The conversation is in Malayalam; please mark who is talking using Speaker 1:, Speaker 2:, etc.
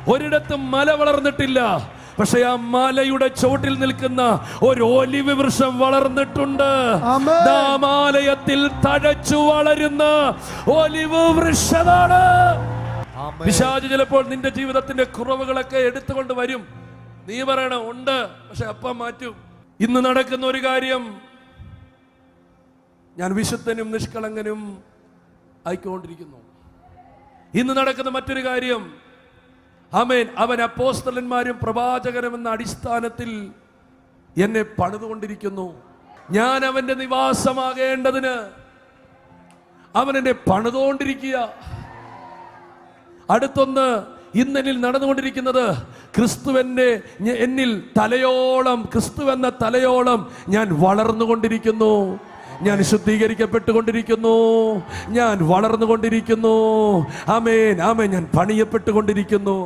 Speaker 1: ഒരിടത്തും മല വളർന്നിട്ടില്ല. പക്ഷെ ആ മലയുടെ ചോട്ടിൽ നിൽക്കുന്ന ഒരു ഒലിവ് വൃക്ഷം വളർന്നിട്ടുണ്ട്. നാമാലയത്തിൽ തഴച്ചു വളരുന്ന ഒലിവ് വൃക്ഷമാണ്. പിശാച് ചിലപ്പോൾ നിന്റെ ജീവിതത്തിന്റെ കുറവുകളൊക്കെ എടുത്തുകൊണ്ട് വരും. നീ പറയണ ഉണ്ട്, പക്ഷെ അപ്പം മാറ്റും. ഇന്ന് നടക്കുന്ന ഒരു കാര്യം, ഞാൻ വിശുദ്ധനും നിഷ്കളങ്കനും ആയിക്കൊണ്ടിരിക്കുന്നു. ഇന്ന് നടക്കുന്ന മറ്റൊരു കാര്യം, ആമേൻ, അവൻ അപ്പോസ്തലന്മാരും പ്രവാചകരും എന്ന അടിസ്ഥാനത്തിൽ എന്നെ പണിതുകൊണ്ടിരിക്കുന്നു. ഞാൻ അവന്റെ നിവാസമാകേണ്ടതിന് അവൻ എന്നെ പണിതുകൊണ്ടിരിക്കുക. അടുത്തൊന്ന്, ഇന്നെന്നിൽ നടന്നുകൊണ്ടിരിക്കുന്നത്, എന്നിൽ തലയോളം, ക്രിസ്തുവെന്ന തലയോളം ഞാൻ വളർന്നുകൊണ്ടിരിക്കുന്നു. ഞാൻ ശുദ്ധീകരിക്കപ്പെട്ടുകൊണ്ടിരിക്കുന്നു. ഞാൻ വളർന്നുകൊണ്ടിരിക്കുന്നു. ആമേൻ, ആമേൻ. ഞാൻ പണിയപ്പെട്ടുകൊണ്ടിരിക്കുന്നു.